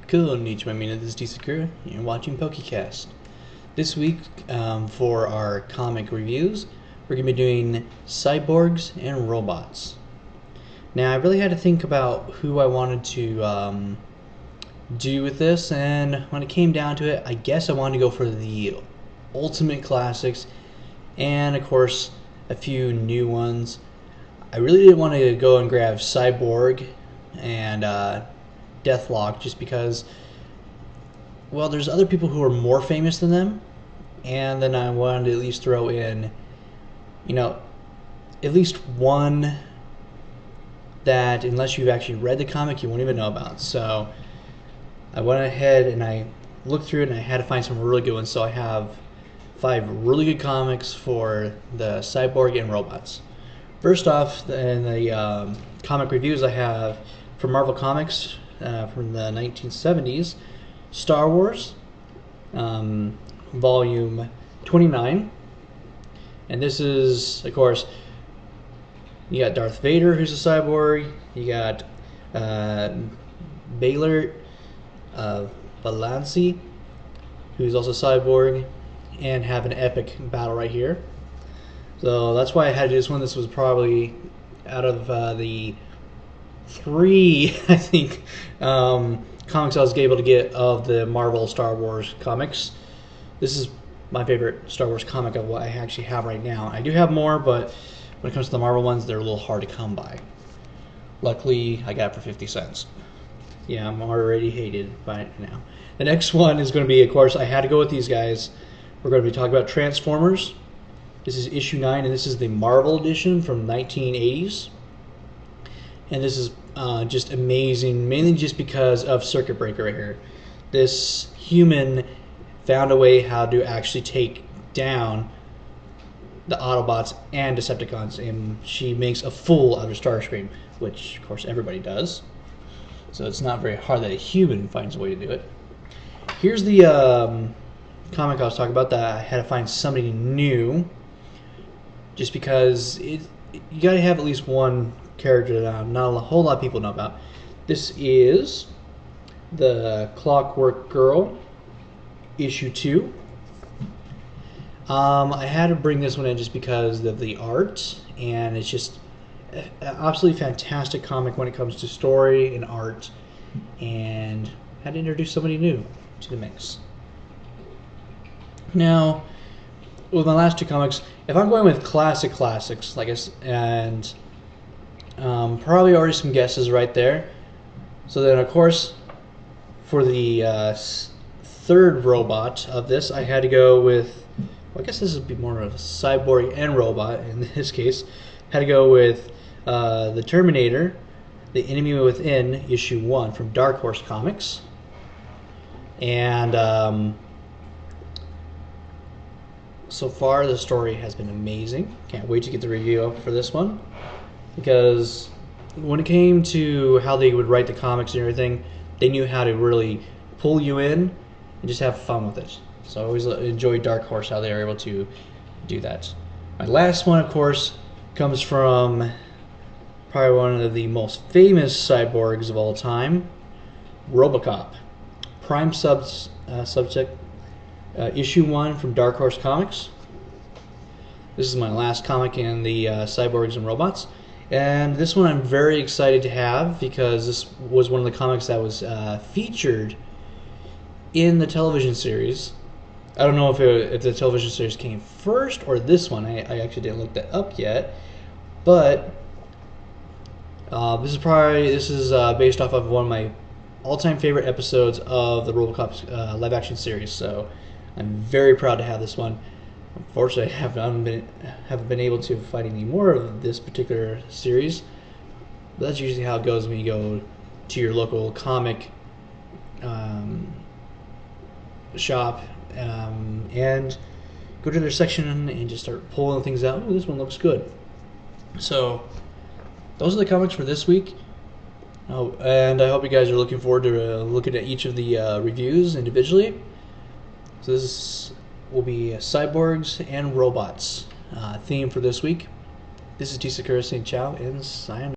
Konnichiwa, this is T-Sakura, and you're watching PokéCast. This week, for our comic reviews, we're going to be doing Cyborgs and Robots. Now, I really had to think about who I wanted to do with this, and when it came down to it, I guess I wanted to go for the ultimate classics, and of course, a few new ones. I really didn't want to go and grab Cyborg and Deathlock just because, well, there's other people who are more famous than them, and then I wanted to at least throw in, at least one that, unless you've actually read the comic, you won't even know about. So I went ahead and I looked through it, and I had to find some really good ones. So I have 5 really good comics for the Cyborg and Robots. First off, in the comic reviews, I have from Marvel Comics from the 1970s, Star Wars, volume 29. And this is, of course, you got Darth Vader, who's a cyborg. You got Baylor Valancy, who's also a cyborg, and have an epic battle right here. So that's why I had to do this one. This was probably out of the 3, I think, comics I was able to get of the Marvel Star Wars comics. This is my favorite Star Wars comic of what I actually have right now. I do have more, but when it comes to the Marvel ones, they're a little hard to come by. Luckily, I got it for 50 cents. Yeah, I'm already hated by it now. The next one is going to be, of course, I had to go with these guys. We're going to be talking about Transformers. This is issue 9, and this is the Marvel edition from 1980s. And this is just amazing, mainly just because of Circuit Breaker right here. This human found a way how to actually take down the Autobots and Decepticons, and she makes a fool out of Starscream, which, of course, everybody does. So it's not very hard that a human finds a way to do it. Here's the comic I was talking about that I had to find somebody new, just because you gotta have at least one character that not a whole lot of people know about. This is the Clockwork Girl, issue 2. I had to bring this one in just because of the art, and it's just an absolutely fantastic comic when it comes to story and art, and had to introduce somebody new to the mix. Now, with my last 2 comics, if I'm going with classics, like and probably already some guesses right there. So then, of course, for the 3rd robot of this, I had to go with, well, I guess this would be more of a cyborg and robot in this case. Had to go with the Terminator, The Enemy Within, issue 1 from Dark Horse Comics. And so far, the story has been amazing. Can't wait to get the review up for this one, because when it came to how they would write the comics and everything, they knew how to really pull you in and just have fun with it. So I always enjoyed Dark Horse, how they were able to do that. My last one, of course, comes from probably one of the most famous cyborgs of all time, Robocop. Prime Subject, issue 1 from Dark Horse Comics. This is my last comic in the Cyborgs and Robots, and this one I'm very excited to have because this was one of the comics that was featured in the television series. I don't know if the television series came first or this one. I actually didn't look that up yet, but this is based off of one of my all-time favorite episodes of the Robocop live-action series. So I'm very proud to have this one. Unfortunately, I haven't been able to find any more of this particular series. But that's usually how it goes when you go to your local comic shop and go to their section and just start pulling things out. Oh, this one looks good. So those are the comics for this week. Oh, and I hope you guys are looking forward to looking at each of the reviews individually. So this will be Cyborgs and Robots theme for this week. This is T-Sakura saying ciao and sayonara.